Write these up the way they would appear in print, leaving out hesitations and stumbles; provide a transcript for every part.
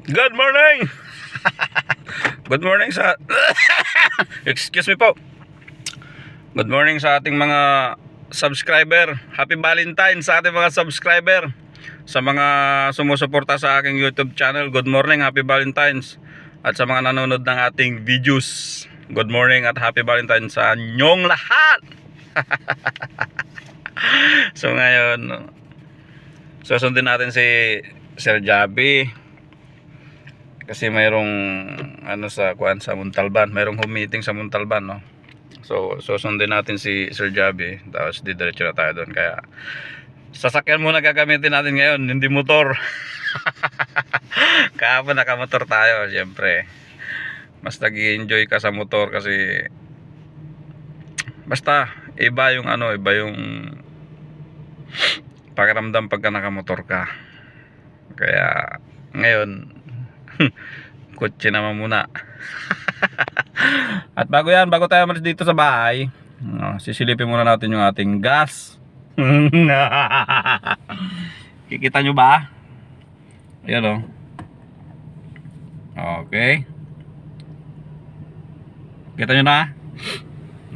Good morning! Good morning sa excuse me po. Good morning sa ating mga subscriber. Happy Valentine sa ating mga subscriber. Sa mga sumusuporta sa aking YouTube channel, good morning, happy Valentine's. At sa mga nanonood ng ating videos, good morning at happy Valentine sa inyong lahat. So ngayon, susundin natin si Sir Javi. Kasi mayroong sa Montalban, mayroong meeting sa Montalban, no. So susundin natin si Sir Javi, tapos didiretso na tayo doon. Kaya sasakyan muna gagamitin natin ngayon, hindi motor. Kahapon nakamotor tayo, syempre. Mas nag-i-enjoy ka sa motor kasi basta iba yung iba yung pakiramdam pagka nakamotor ka. Kaya ngayon kutsi naman muna. At bago tayo malis dito sa bahay, sisilipin muna natin yung ating gas. Kikita nyo ba? Ayan o. Okay. Kita nyo na?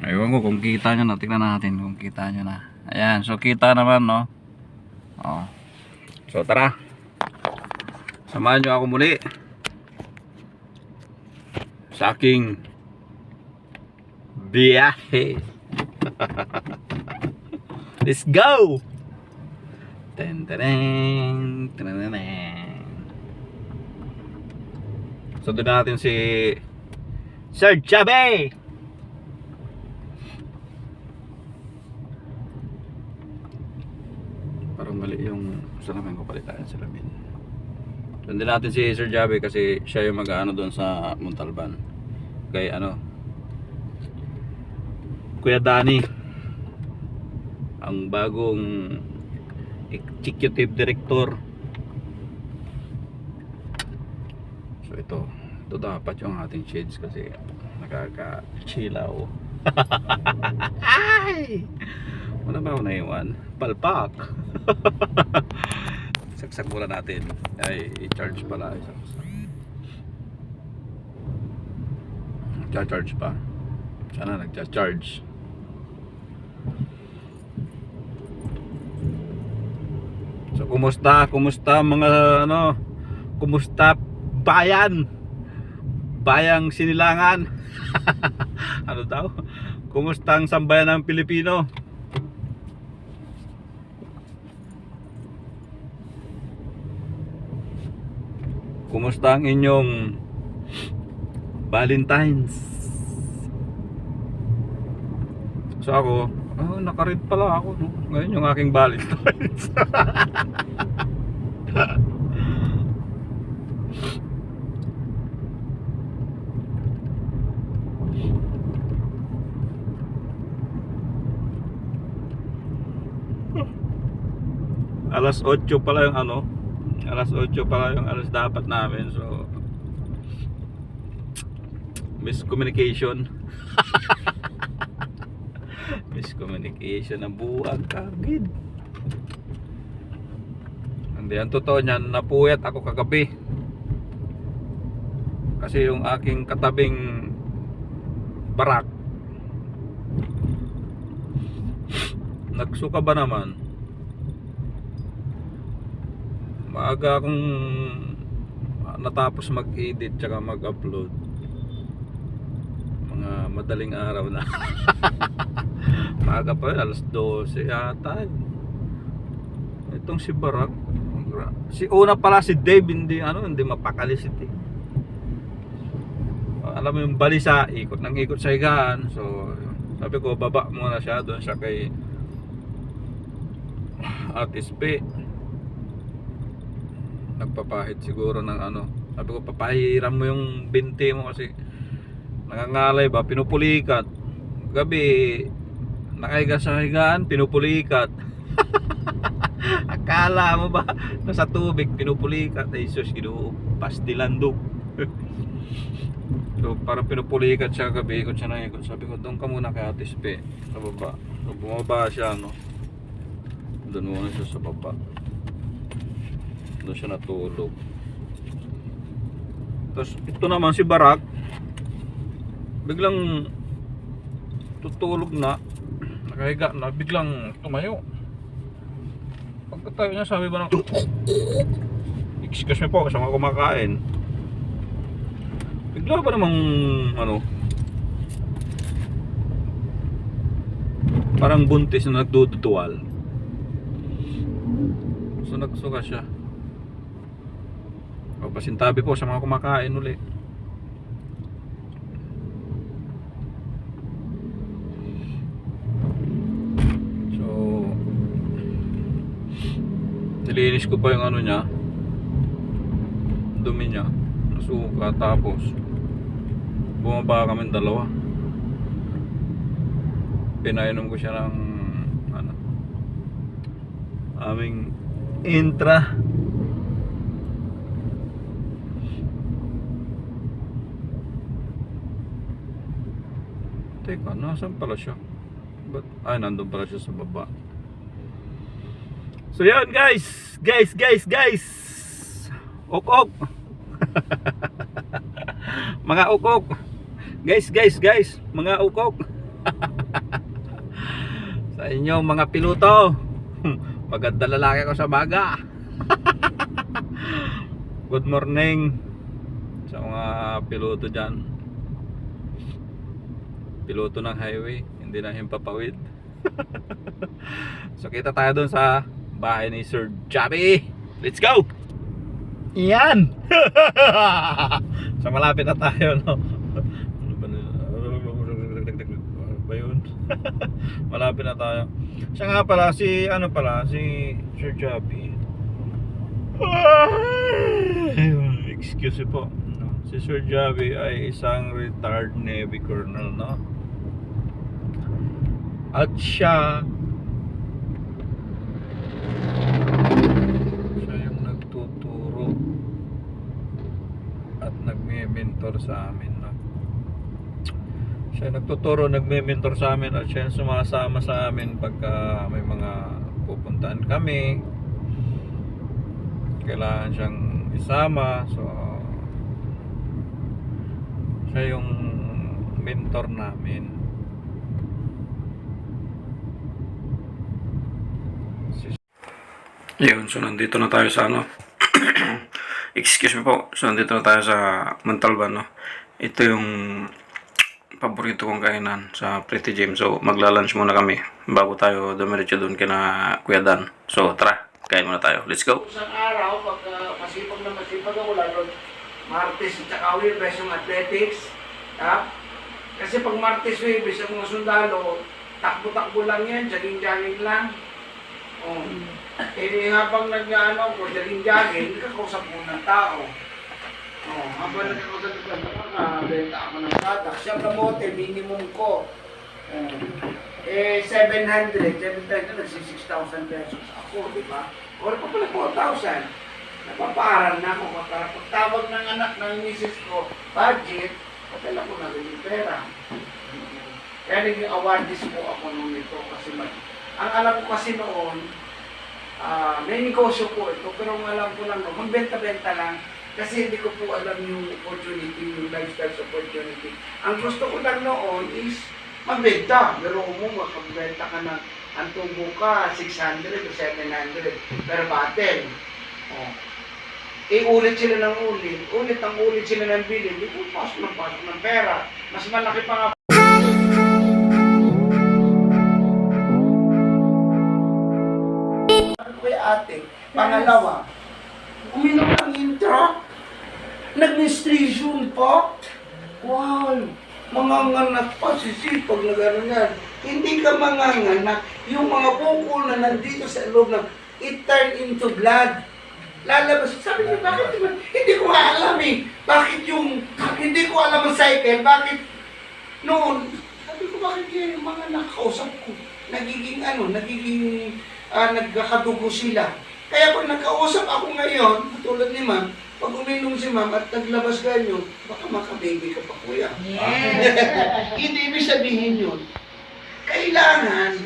Ayun ko kung kita nyo na. Tingnan natin kung kita nyo na. Ayan, so kita naman, no. So tara, samahan nyo ako muli sa aking biyahe. Let's go. So doon natin si Sir Javi. Parang mali yung salamin ko, palitan sa salamin. Doon natin si Sir Javi kasi siya yung mag-ano doon sa Montalban. Kay Kuya Danny, ang bagong executive director. So ito dapat yung ating shades kasi nakaka-chillaw. Ay! Wala ba ako naiwan? Palpak! Saksak muna natin. Ay, i-charge pala. Nagcha-charge pa. Sana nagcha-charge. So kumusta mga kumusta bayang Sinilangan? Ano daw? Kumusta ang sambayan ng Pilipino? Kumusta ang inyong Valentine's? So ako, naka-read pala ako, no? Ngayon yung aking Valentine's. Alas 8 pala yung alas 8 pala yung alas dapat namin. So miscommunication. Miscommunication ang buwag kagid. Hindi, ang totoo niyan, napuyat ako kagabi kasi yung aking katabing barak nagsuka ba naman. Maaga akong natapos mag-edit tsaka mag-upload. Mga madaling araw na. Maaga pa yun, alas 12 yata. Itong si Barak, si una pala si Dave, hindi mapakali si Dave. Alam mo yung balisa, ikot sa higaan. So sabi ko baba muna siya doon siya kay Ate Spe. Nagpapahid siguro ng sabi ko papahiram mo yung binti mo kasi nangangalay ba, pinupulikat. Gabi nakahiga sa higaan, pinupulikat. Akala mo ba nasa tubig, pinupulikat? Ay sus, pastilandog. So parang pinupulikat siya gabi, ikot siya na ikot. Sabi ko doon ka muna kay Ate Spe sa baba. So bumaba siya, doon muna siya sa baba. Doon siya natulog. Tapos ito naman si Barak, biglang tutulog na, nakahiga na, biglang tumayo. Pagkatayo niya, sabi ba ng excuse me po, kasama kumakain. Bigla ba namang ano, parang buntis na nagduduwal. So nagsuka siya. O pasintabi po sa mga kumakain uli. So nilinis ko pa yung ano niya, dumi niya, nasuka. Tapos bumaba kami dalawa, pinainom ko siya ng ano, aming intra. Teka, nasan pala siya? Ay, nandun pala siya sa baba. So yan guys, guys, ok mga ukok, guys, mga ukok. Sa inyo mga piloto, maganda lalaki ko sa baga. Good morning sa mga piloto dyan, piloto ng highway, hindi na himpapawid. So kita tayo dun sa bahay ni Sir Javi. Let's go! Yan! So malapit na tayo, no? Ano ba yun? Malapit na tayo. Siya nga pala, si Sir Javi. Excuse me po. Si Sir Javi ay isang retired Navy Colonel, no? At siya yung nagtuturo at nagme-mentor sa amin, no? Siya nagtuturo, nagme-mentor sa amin, at siya sumasama sa amin pagka may mga pupuntahan kami, kailangan siyang isama. So siya yung mentor namin. Yun, so nandito na tayo sa ano excuse me po, so nandito na tayo sa Montalban, no? Ito yung paborito kong kainan sa Pretty James. So magla-lunch muna kami bago tayo dumiretso doon kina Kuya Dan. So tara, kain muna tayo, let's go. Isang araw, pag masipag ako, lalo Martes at saka Webes yung athletics, ha? Kasi pag Martes, Webes ang mga sundalo, takbo-takbo lang yan, jogging-jogging lang. Oh. Eh habang nag-ano ko, jogging-jogging, kakausap mo ng tao. Oh, habang nagkakausap ko ng tao, nakabenta ako ng product. Siyang kamote, minimum ko. Eh, 700, nagsi 6,000 pesos ako, di ba? O pa pala 4,000. Napapaaral na ako. Pagtawag ng anak ng misis ko, budget, patala ko na rin yung pera. Kaya naging awardees po ako noon ito. Kasi ang alam ko kasi noon, may negosyo po ito, pero ang alam ko lang, magbenta-benta lang. Kasi hindi ko po alam yung opportunity, yung lifestyle opportunity. Ang gusto ko lang noon is magbenta. Pero makagbenta ka ng ang tubo ka, 600 o 700 per bottle. Oh. Ulit sila ng ulit sila ng bilhin, hindi po pasok ng pera. Mas malaki pa nga. Kuya ate, pangalawa, uminom ng intro, nag-menstruation po. Wow, manganganak pa, sisipag na gano'n yan. Hindi ka manganganak, yung mga bukol na nandito sa loob ng it turn into blood. Lalabas, sabi niya, bakit naman? Hindi ko alam eh. Bakit yung, hindi ko alam ang cycle, bakit noon, sabi ko, bakit yung mga nakausap ko, nagkakadugo sila. Kaya pag nakausap ako ngayon, tulad ni ma'am, pag uminom si ma'am at naglabas ganyo, baka makababy ka pa, kuya. Yes. Hindi ibig sabihin yun. Kailangan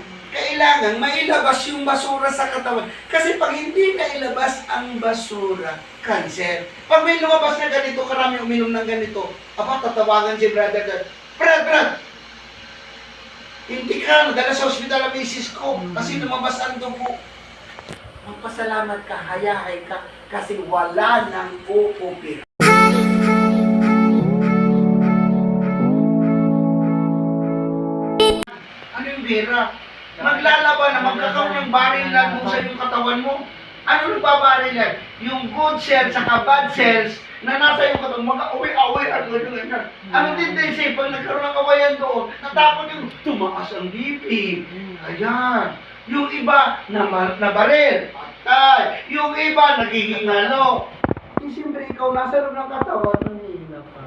kailangan mailabas yung basura sa katawan. Kasi pag hindi nailabas ang basura, cancer. Pag may lumabas na ganito, karami uminom ng ganito, tatawagan si brother. Brad! Hindi ka, nadala sa ospital ang misis ko kasi lumabas ang dugo. Magpasalamat ka, hayahay ka, kasi wala nang uupir. Ano yung bira? Maglalaban na magkakaroon ng barilan mo sa yung katawan mo. Ano nagbabarilan? Yung good cells saka bad cells na nasa yung katawan, mag-away-away at gano'n. Ano tendency, pag nagkaroon ng awayan doon, natapon yung tumaas ang BP. Ayan. Yung iba, nabaril. Patay. Yung iba, nagigingalo. Siyempre, ikaw nasa loob ng katawan, nangihina ka.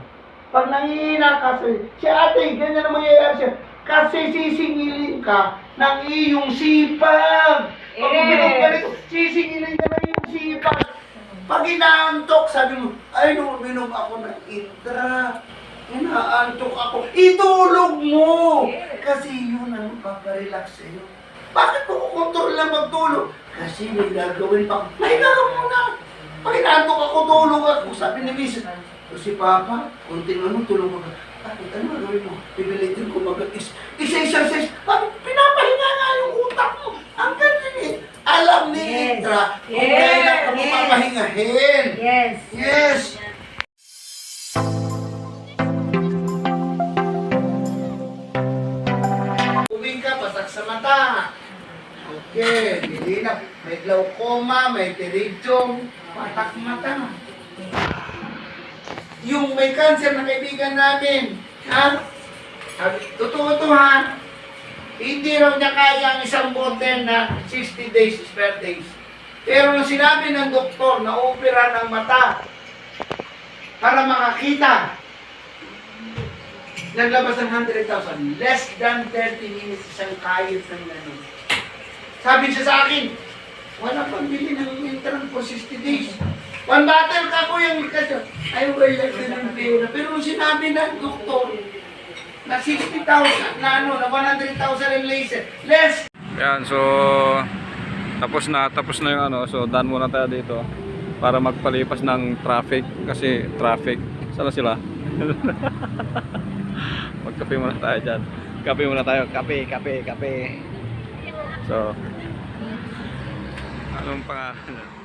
Pag nangihina ka, si ate, ganyan na mangyayari siya. Kasi sisingilin ka ng iyong sipag. Pag ganito, sisingilin ka ng iyong sipag. Pag inaantok, sabi mo, ay, uminom ako ng intra. Inaantok ako. Itulog mo! Kasi yun ang paparelax sa'yo. Bakit mo kukontrol lang magtulog? Kasi may gagawin pa. Mahiga ka muna. Pag inaantok ako, tulog ako. Sabi ni Miss, si Papa, kunting tulog ako. Bakit ano gagawin mo? Pipilitin ko mag-exercise. Bakit pinapahinga nga yung utak mo? Ang ganyan eh. Alam ni Intra kung kailan ka mapapahingahin. Yes. Uwing ka, pasak sa mata. Okay, hindi na. May glaucoma, may pterygium, patak mata. Yung may cancer na kaibigan namin, ha? Totoo to ha? Hindi raw niya kaya ang isang bote na 60 days, spare days. Pero nung sinabi ng doktor na opera ng mata para makakita, naglabas ng 100,000. Less than 30 minutes isang kayod ng ganun. Sabi siya sa akin, wala pang bili ng intern for 60 days. One bottle ka ko yung kasi ay wala ng pera. Pero nung sinabi ng doktor na 60,000 na na 100,000 in laser, less. Yan, so tapos na yung so done muna tayo dito para magpalipas ng traffic kasi traffic. Saan na sila? Magkape muna tayo dyan. Kape muna tayo. Kape. So anong pangalan?